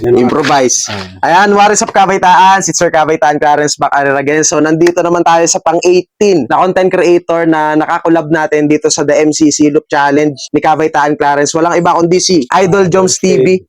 Improvise. Ayan, what is up Kabaitaan? Si Sir Kabaitaan Clarence back again. So, nandito naman tayo sa pang-18 na content creator na nakakulab natin dito sa The MCC Loop Challenge ni Kabaitaan Clarence. Walang iba kundi si Idol Joms TV.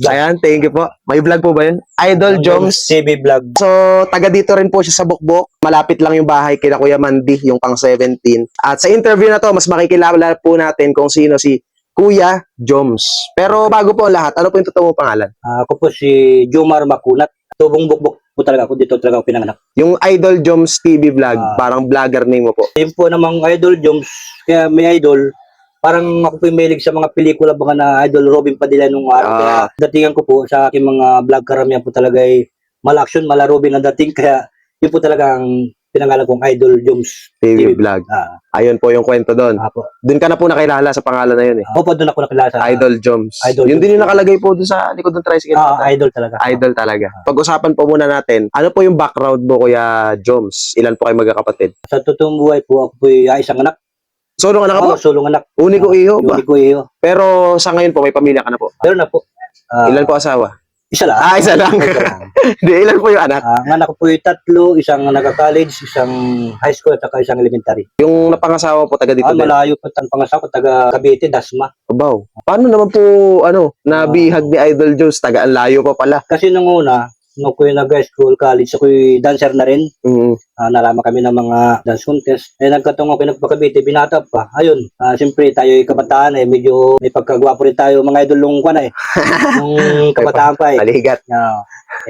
Ayan, thank you po. May vlog po ba yun? Idol Joms TV vlog. So, taga dito rin po siya sa Bukbok. Malapit lang yung bahay kina Kuya Mandy, yung pang 17. At sa interview na to, mas makikilala po natin kung sino si Kuya Joms. Pero bago po ang lahat, ano po yung totoong pangalan? Ako po si Jomar Makunat. Tubong Bukbok po talaga ako. Dito talaga ako pinanganak. Yung Idol Joms TV vlog, parang vlogger name mo po. Yun po namang Idol Joms. Kaya may idol. Parang ako po yung mahilig sa mga pelikula baka na Idol Robin Padilla nung araw. Kaya datingan ko po sa aking mga vlog karamihan po talaga ay mala-action, mala-Robin ang dating. Kaya yun po talaga ang pinangalan kong Idol Joms TV vlog. Ayun po yung kwento doon. Doon ka na po nakilala sa pangalan na yun eh. Opo, doon ako nakilala sa Idol Joms. Idol Yun Joms. din yung nakalagay po doon sa likod ng tricycle. Idol talaga. Idol talaga. Pag-usapan po muna natin, ano po yung background mo Kuya Joms? Ilan po kayo magkakapatid? Sa totoong buhay po, ako po ay isang anak. Solo anak ka po? Solong anak. Uniko iho ba? Uniko iho. Pero sa ngayon po, may pamilya ka na po. Pero na po. Ilan po asawa? Isa lang. Isa lang. Hindi, ilan po yung anak? Ang anak ko po yung 3, isang nagka-college, isang high school at saka isang elementary. Yung napangasawa po taga dito din? Malayo po ang pangasawa ko, taga Cavite, Dasma. Abaw. Paano naman po, nabihag ni Idol Jones? Taga ang layo pa pala. Kasi nung una, nung ko yung nag-high school, college, ako yung dancer na rin. Nalaman kami ng mga dance contest. Nagkatong ako nagpa-Cavite, binata pa. Ayun, siyempre tayo yung kabataan medyo may pagkagwapo rin tayo, mga idol nung kwa na nung kabataan pa Maligat.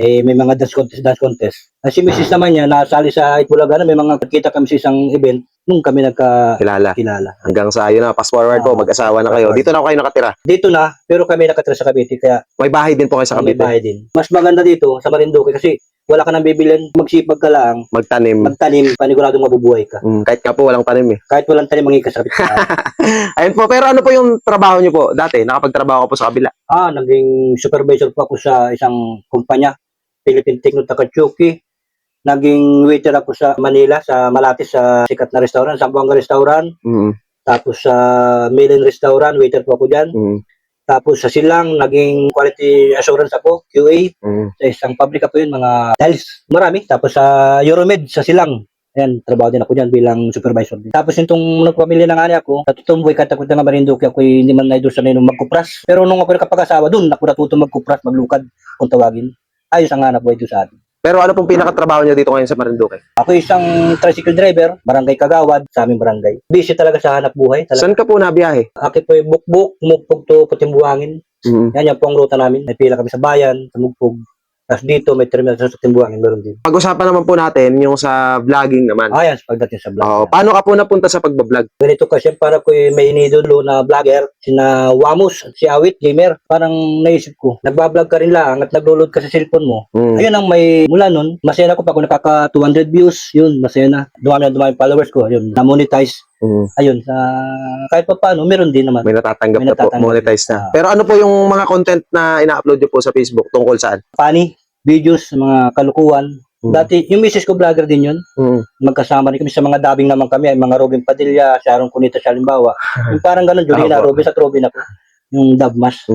May mga dance contest. Si Mrs. naman niya, nasali sa Itbulaga may mga kita kami sa isang event nung kami nagkakilala. Hanggang sa yun na, fast forward po, mag-asawa na kayo. Dito na kayo nakatira? Dito na, pero kami nakatira sa Cavite, kaya may bahay din po kayo sa Cavite? May bahay din. Mas maganda dito sa Marinduque kasi wala ka nang bibilin, magsipag ka lang. Magtanim, paniguradong mabubuhay ka. Kahit ka po walang tanim eh. Kahit walang tanim, mangikasapit ka. Ayun po, pero ano po yung trabaho niyo po dati? Nakapagtrabaho ko po sa kabila? Naging supervisor po ako sa isang kumpanya, Philippine Techno Takatsuki. Naging waiter ako sa Manila, sa Malate, sa sikat na restaurant, Zamboanga Restaurant. Tapos sa Milan Restaurant, waiter po ako dyan. Tapos sa Silang, naging quality assurance ako, QA. Sa isang pabrika po yun, mga tiles. Marami. Tapos sa Euromed, sa Silang. Ayan, trabaho din ako dyan bilang supervisor din. Tapos itong nagpamilya ng ani ako, sa totoong buhay katakot na Marinduque, ako hindi man na doon sa nung magkupras. Pero nung ako nakapag-asawa doon, ako natuto magkupras, maglukad, kung tawagin. Ayos ang hanap buhay doon sa atin. Pero ano pong pinakatrabaho niyo dito ngayon sa Marinduque? Ako isang tricycle driver, barangay Kagawad, sa aming barangay. Busy talaga sa hanap buhay. Saan ka po nabiyahe? Ako po yung Bukbok, Mugpog to Putimbuangin. Yan po ang ruta namin. May pila kami sa bayan, sa Mugpog. Tapos dito may terminal sa Putimbuangin, meron din. Pag-usapan naman po natin yung sa vlogging naman. Yan, pagdating sa vlog. Paano ka po napunta sa pagbablog? Ganito kasi para ko may inidolo na vlogger, sina Wamus, si Awit, gamer. Parang naisip ko, nagbablog ka rin lang at naglo-load ka sa cellphone mo. Ayun ang may mula nun, masaya na ko pa kung nakaka 200 views, yun, masaya na. Dumami followers ko, yun, na-monetize. Ayun, kahit pa paano, meron din naman. May natatanggap na po, monetize na. Pero ano po yung mga content na ina-upload nyo po sa Facebook tungkol saan? Funny, videos, mga kalukuhan. Dati, yung misis ko vlogger din yun. Magkasama rin kami sa mga dubbing naman kami, mga Robin Padilla, Sharon Cunita, Shalimbawa. Yung parang ganun, Julina Robin sa Robin ako. Yung dubmas.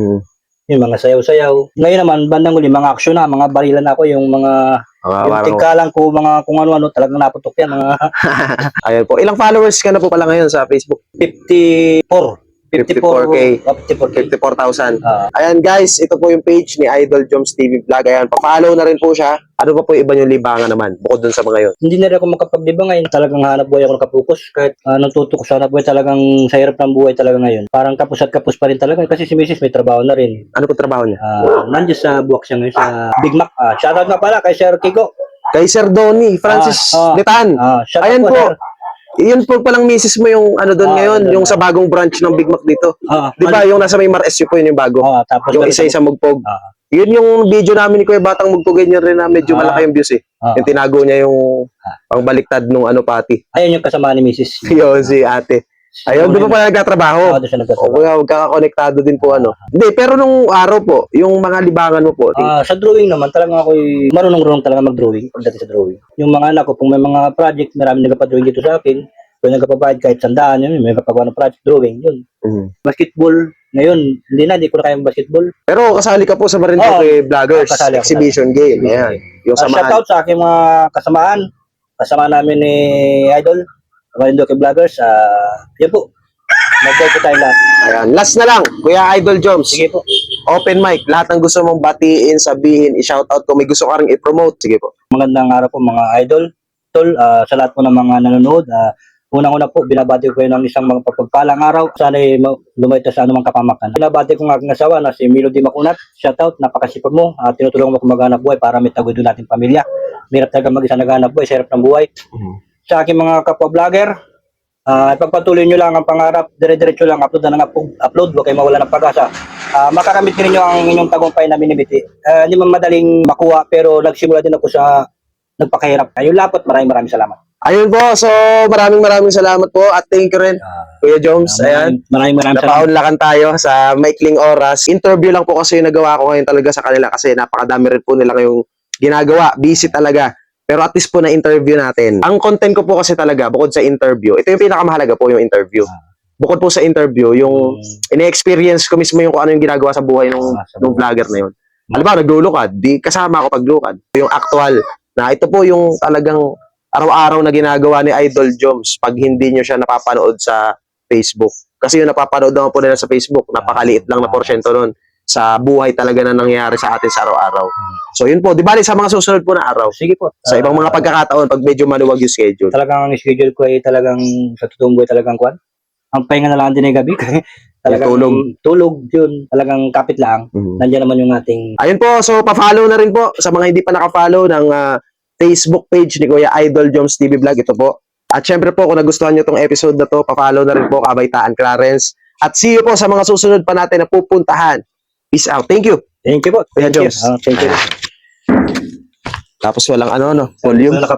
Yung mga sayaw-sayaw. Ngayon naman, bandang uli, mga action na, mga barilan ako, yung mga yung tingkalan ko, mga kung ano-ano, talagang naputok yan. Ayun po. Ilang followers ka na po pala ngayon sa Facebook? 54K. 54,000. Ayan guys, ito po yung page ni Idol Joms TV Vlog. Ayan, pa-follow na rin po siya. Ano pa po iba yung libangan naman, bukod dun sa mga yun? Hindi na rin ako makapagdibang ngayon. Talagang hanap buhay ako nakapokus. Kahit natuto ko sa hanap buhay, talagang sa hirap ng buhay talaga ngayon. Parang kapos at kapos pa rin talaga. Kasi si Mrs. may trabaho na rin. Ano po trabaho niya? Nandiyan sa buwak siya ngayon, sa Big Mac. Shoutout nga pala kay Sir Kiko. Kay Sir Donnie Francis Litan. Ayan po. Iyon po palang misis mo yung ano doon ngayon, yung sa bagong branch ng Big Mac dito. Di ba yung nasa may Mar-SU po yun yung bago? Tapos yung isa-isa Mugpog. Yun yung video namin ni Kuya Batang Mugpog, ganyan rin na medyo malaki yung views eh. Yung tinago niya yung pangbaliktad nung pati. Ayun yung kasama ni Mrs. Yun si ate. Ayun, doon po pala nagkatrabaho. Doon siya nagkatrabaho. O magkakakonektado din po Hindi, pero nung araw po, yung mga libangan mo po. Sa drawing naman, talagang ako'y marunong talaga mag-drawing pagdating sa drawing. Yung mga anak ko, kung may mga project, marami nagpa-drawing dito sa akin. Kung nagpapabayad kahit 100, yun, may kapagawa ng project drawing, yun. Basketball, ngayon, hindi ko na kayang basketball. Pero kasali ka po sa Marinduque Vloggers kasali ako. exhibition game. Ayan. Yung Shout samahan. out sa aking mga kasama namin ni Idol, Marinduque Vloggers. Yun po, mag-try po tayo lahat. Ayan. Last na lang, Kuya Idol Joms. Sige po. Open mic. Lahat ng gusto mong batiin, sabihin, i-shoutout kung may gusto ka rin i-promote. Sige po. Magandang araw po mga idol. Tol, sa lahat po ng mga nanonood, unang-una po, binabati ko kayo ng isang mga pagpagpalang araw. Sana lumaita sa anumang kapamakan. Binabati ko ng aking asawa na si Melody Makunat. Shoutout, napakasipag mo. Tinutulungan mo kung maghanap buhay para may tagod doon nating pamilya. Mahirap talaga mag-isa naghanap buhay, sa hirap ng buhay. Sa aking mga kapwa-vlogger, ipagpatuloy nyo lang ang pangarap, dire-diretso lang upload na ng upload, huwag kayo mawala ng pag-asa. Makakamit ninyo ang inyong tagumpay na minibiti. Hindi man madaling makuha, pero nagsimula din ako sa nagpakahirap. Ayun lapot, maraming salamat. Ayun po. So, maraming salamat po. At thank you rin, Kuya Joms. Ayan. Maraming salamat. Napaunlakan tayo sa maikling oras. Interview lang po kasi yung nagawa ko ngayon talaga sa kanila kasi napakadami rin po nila ngayong ginagawa. Busy talaga. Pero at least po na-interview natin. Ang content ko po kasi talaga, bukod sa interview, ito yung pinakamahalaga po, yung interview. Bukod po sa interview, yung ini-experience ko mismo yung kung ano yung ginagawa sa buhay ng vlogger na yun. Alam ba, naglulukad, di kasama ako paglukad. Yung actual, na ito po yung talagang araw-araw na ginagawa ni Idol Joms pag hindi nyo siya napapanood sa Facebook. Kasi yung napapanood naman po nila sa Facebook, napakaliit lang na porsyento nun sa buhay talaga na nangyayari sa atin sa araw-araw. So yun po, di bali sa mga susunod po na araw. Sige po. Sa ibang mga pagkakataon, pag medyo maluwag yung schedule. Talagang ang schedule ko ay talagang sa totoong buhay talagang kwan. Ang pahinga na lang din ay gabi. Talagang tulog yun. Talagang kapit lang. Nandiyan naman yung ating... Ayun po, so pa-follow na rin po sa mga hindi pa naka-follow ng Facebook page ni Kuya Idol Joms TV Vlog. Ito po. At syempre po, kung nagustuhan nyo tong episode na to, pa-follow na rin po Kabaitaan Clarence. At see you po sa mga susunod pa natin na pupuntahan. Peace out. Thank you. Thank you po. Kuya Thank you. Joms. Thank you. Tapos walang volume. Wala ka